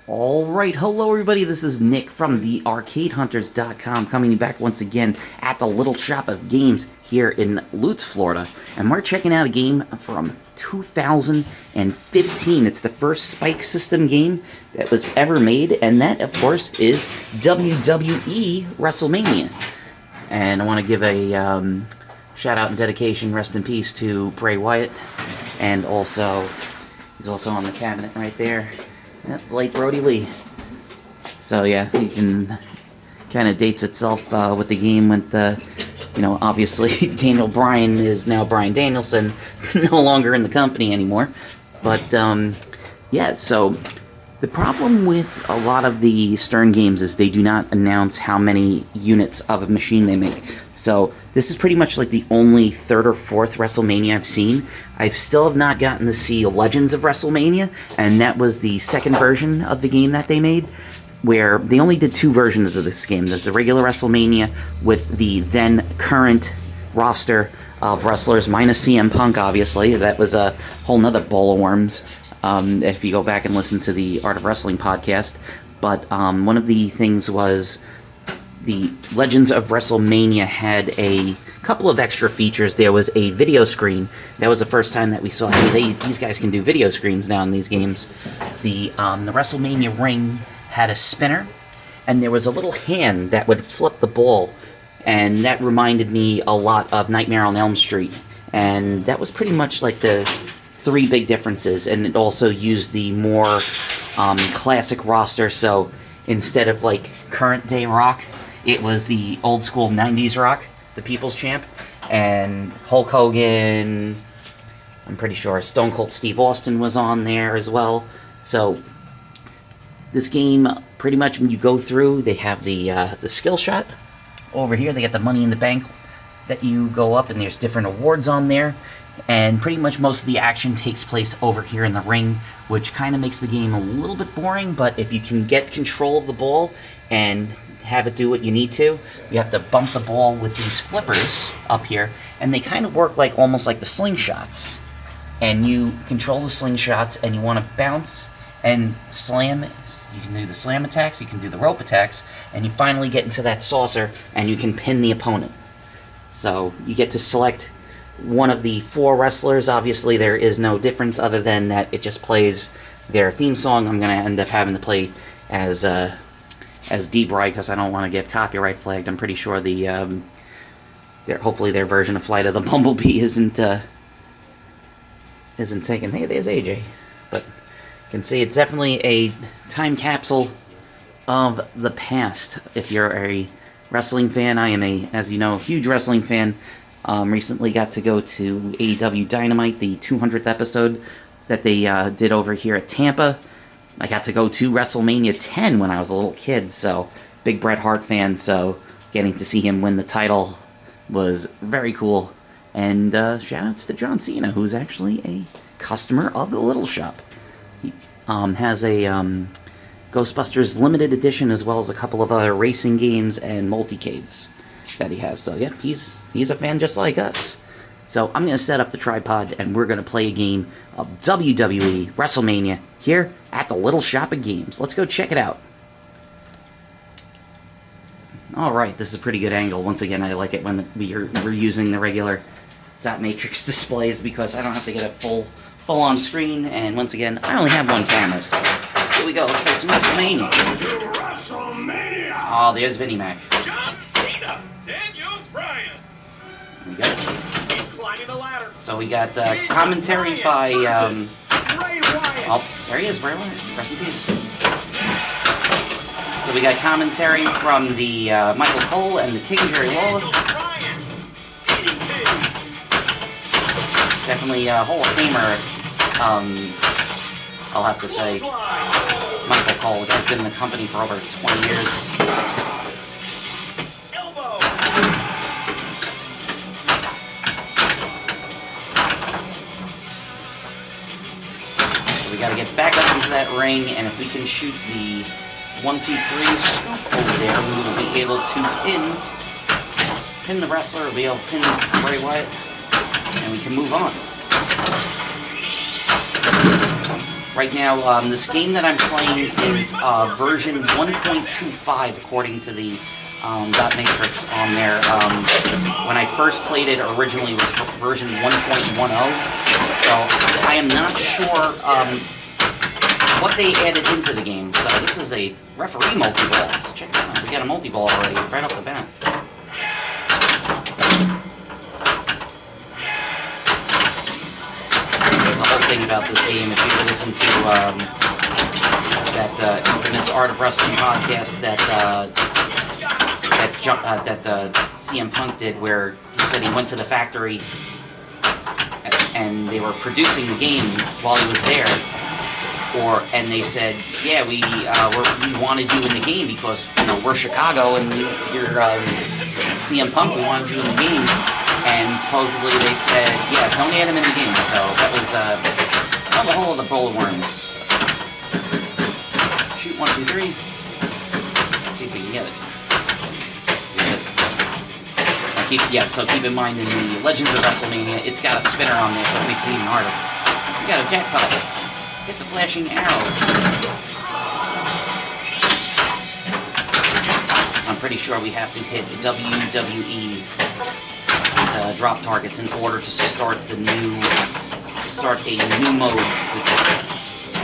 Alright, hello everybody, this is Nick from thearcadehunters.com coming back once again at the Little Shop of Games here in Lutz, Florida. And we're checking out a game from 2015. It's the first Spike System game that was ever made, and that, of course, is WWE Wrestlemania. And I want to give a shout out and dedication, rest in peace, to Bray Wyatt. And also, he's also on the cabinet right there. Yep, late Brody Lee. So yeah, you can kind of dates itself with the game with obviously Daniel Bryan is now Bryan Danielson, no longer in the company anymore. But yeah, so the problem with a lot of the Stern games is they do not announce how many units of a machine they make. So this is pretty much like the only third or fourth WrestleMania I've seen. I still have not gotten to see Legends of WrestleMania, and that was the second version of the game that they made, where they only did two versions of this game. There's the regular WrestleMania with the then current roster of wrestlers, minus CM Punk, obviously. That was a whole nother bowl of worms. If you go back and listen to the Art of Wrestling podcast. But one of the things was the Legends of WrestleMania had a couple of extra features. There was a video screen. That was the first time that we saw, hey, these guys can do video screens now in these games. The WrestleMania ring had a spinner, and there was a little hand that would flip the ball, and that reminded me a lot of Nightmare on Elm Street. And that was pretty much like the three big differences, and it also used the more classic roster. So instead of like current day Rock, it was the old school 90s Rock, the People's Champ, and Hulk Hogan. I'm pretty sure Stone Cold Steve Austin was on there as well. So this game, pretty much when you go through, they have the skill shot over here. They got the Money in the Bank that you go up, and there's different awards on there. And pretty much most of the action takes place over here in the ring, which kind of makes the game a little bit boring, but if you can get control of the ball and have it do what you need to, you have to bump the ball with these flippers up here, and they kind of work like almost like the slingshots. And you control the slingshots, and you want to bounce and slam. You can do the slam attacks, you can do the rope attacks, and you finally get into that saucer, and you can pin the opponent. So you get to select one of the four wrestlers. Obviously, there is no difference other than that it just plays their theme song. I'm going to end up having to play as D-Bry because I don't want to get copyright flagged. I'm pretty sure hopefully their version of Flight of the Bumblebee isn't taken. Hey, there's AJ. But you can see it's definitely a time capsule of the past. If you're a wrestling fan, I am as you know, huge wrestling fan. Recently got to go to AEW Dynamite, the 200th episode that they did over here at Tampa. I got to go to WrestleMania 10 when I was a little kid, so big Bret Hart fan, so getting to see him win the title was very cool. And shout-outs to John Cena, who's actually a customer of the Little Shop. He has a Ghostbusters limited edition as well as a couple of other racing games and multicades that he has. So yeah, he's a fan just like us. So I'm going to set up the tripod and we're going to play a game of WWE WrestleMania here at the Little Shop of Games. Let's go check it out. Alright, this is a pretty good angle. Once again, I like it when we're using the regular dot matrix displays because I don't have to get a full on screen, and once again, I only have one camera, so here we go. Let's play some WrestleMania. Oh, there's Vinnie Mac. John Cena, Daniel Bryan. There we go. He's climbing the ladder. So we got commentary by Bray Wyatt. oh, there he is, Bray Wyatt. Rest in peace. So we got commentary from the Michael Cole and the King Jerry Lawler. Bryan. Definitely a Hall of Famer. I'll have to say, Michael Cole has been in the company for over 20 years. Elbow. So we got to get back up into that ring, and if we can shoot the 1, 2, 3 scoop over there, we will be able to pin the wrestler. We'll be able to pin Bray Wyatt, and we can move on. Right now, this game that I'm playing is version 1.25 according to the dot matrix on there. When I first played it, originally it was version 1.10. So I am not sure what they added into the game. So this is a referee multi-ball. So check it out. We got a multi-ball already right off the bat. There's a whole thing about this game. If you listen to that infamous Art of Wrestling podcast that CM Punk did, where he said he went to the factory and they were producing the game while he was there, and they said, yeah, we wanted you in the game because we're Chicago and you're CM Punk, we wanted you in the game, and supposedly they said, yeah, don't add him in the game. So that was on the whole of the bowl of worms. Shoot 1, 2, 3. Let's see if we can get it. So keep in mind in the Legends of Wrestlemania, it's got a spinner on there, so it makes it even harder. We got a jackpot. Get the flashing arrow. I'm pretty sure we have to hit WWE drop targets in order to start a new mode,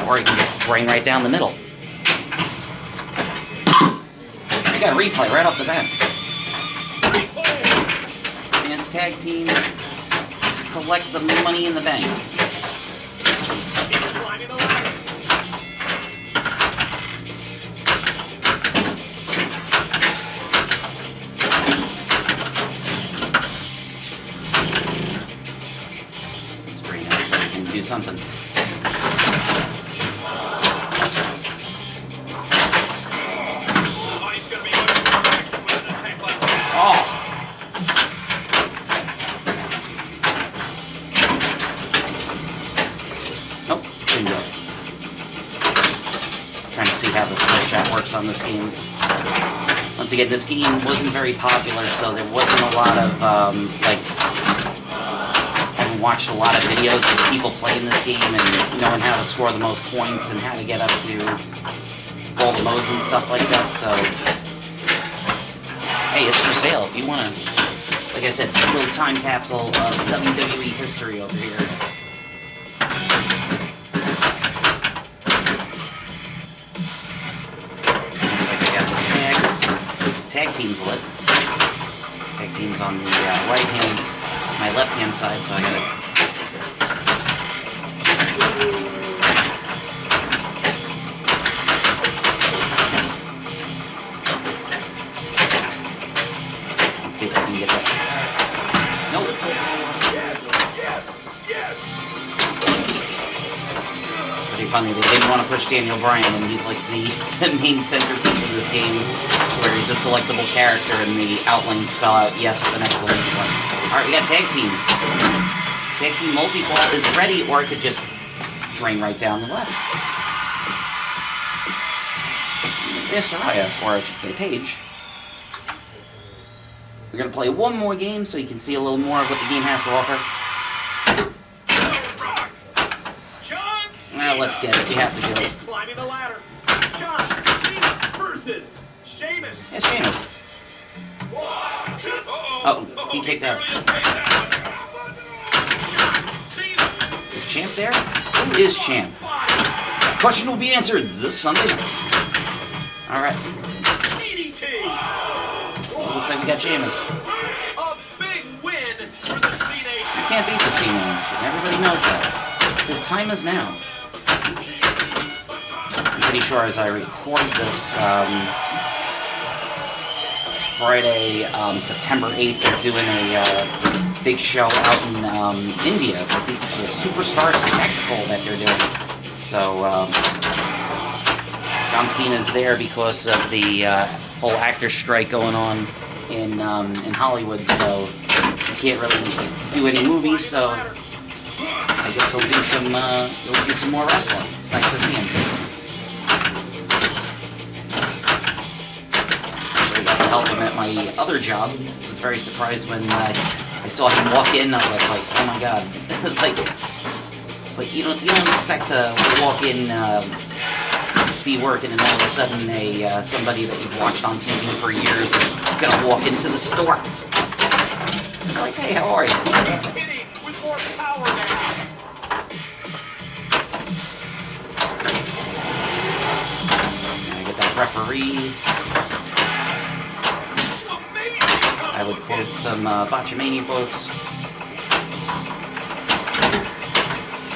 or you can just drain right down the middle. We got a replay right off the bat. Tag team to collect the money in the bank. Let's bring it out so we can do something. On this game. Once again, this game wasn't very popular, so there wasn't a lot of, I haven't watched a lot of videos of people playing this game and knowing how to score the most points and how to get up to all the modes and stuff like that, so, hey, it's for sale if you want to, like I said, a little time capsule of WWE history over here. Tag team's lit. Tag team's on the right hand, my left hand side, so I gotta. Let's see if I can get that. Nope. It's pretty funny. They didn't want to push Daniel Bryan, and he's like the main centerpiece of this game, where he's a selectable character and the outlines spell out yes with an exclamation point. Alright, we got tag team. Tag team multi-ball is ready, or it could just drain right down the left. There's Soraya, or I should say Paige. We're going to play one more game so you can see a little more of what the game has to offer. Well, let's get it. We have to do it. Climbing the ladder. John Cena versus Sheamus. Yeah, Sheamus. Oh, he kicked out. Is Champ there? Who is Champ? Question will be answered this Sunday night. Alright. Looks like we got Sheamus. A big win for the C Nation. You can't beat the C Nation. Everybody knows that. His time is now. I'm pretty sure as I record this, Friday, September 8th, they're doing a big show out in India. I think it's a Superstar Spectacle that they're doing. So, John Cena's there because of the whole actor strike going on in Hollywood, so he can't really do any movies, so I guess he'll do some more wrestling. It's nice to see him. Help him at my other job. I was very surprised when I saw him walk in. I was like, oh my god. It's like It's like you don't expect to walk in, be working, and all of a sudden somebody that you've watched on TV for years is gonna walk into the store. It's like, hey, how are you? Hitting with more power now. I get that referee. I would quote some Botchamania quotes.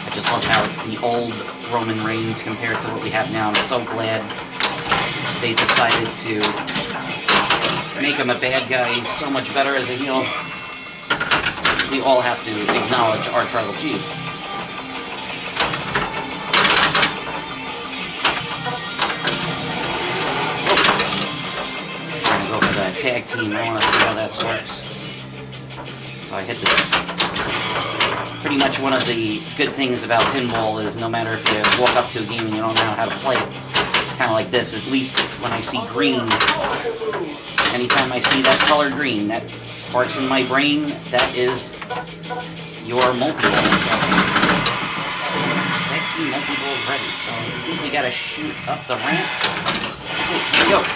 I just love how it's the old Roman Reigns compared to what we have now. I'm so glad they decided to make him a bad guy so much better as a heel. We all have to acknowledge our tribal chief. Trying to go for that tag team. I want to see how that works. So I hit this. Pretty much one of the good things about pinball is no matter if you walk up to a game and you don't know how to play it, kind of like this, at least when I see green, anytime I see that color green, that sparks in my brain, that is your multi-ball. So, tag team multi-ball is ready, so I think we gotta shoot up the ramp. That's it, here we go.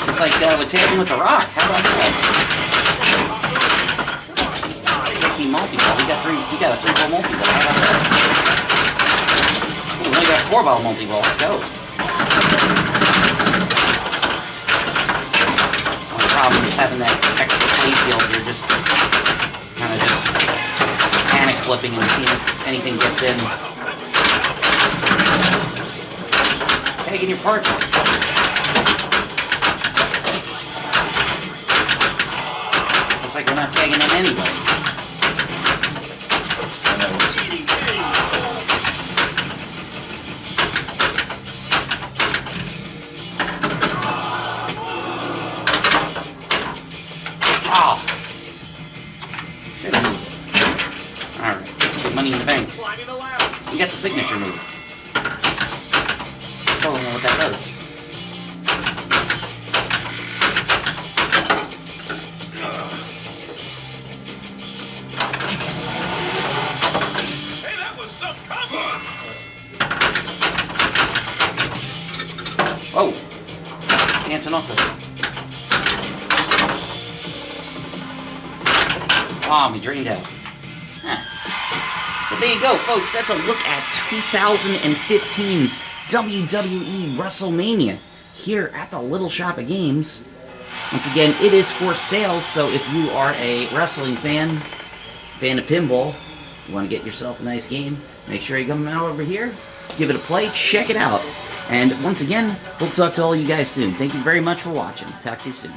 It's like we're tagging with the Rock, how about that? Multi-ball. We got a 3-ball multi-ball. How about that? Ooh, we only got a 4-ball multi-ball. Let's go. One problem is having that extra playfield. You're just kind of just panic flipping and seeing if anything gets in. Tagging your partner. Looks like we're not tagging in anyway. Oh. Shit. Alright, let's get money in the bank. We got the signature move. Still don't know what that does. Hey, that was some combo. Oh! Dancing off the... Oh, we drained out. Huh. So there you go, folks. That's a look at 2015's WWE Wrestlemania here at the Little Shop of Games. Once again, it is for sale, so if you are a wrestling fan of pinball, you want to get yourself a nice game, make sure you come out over here, give it a play, check it out. And once again, we'll talk to all you guys soon. Thank you very much for watching. Talk to you soon.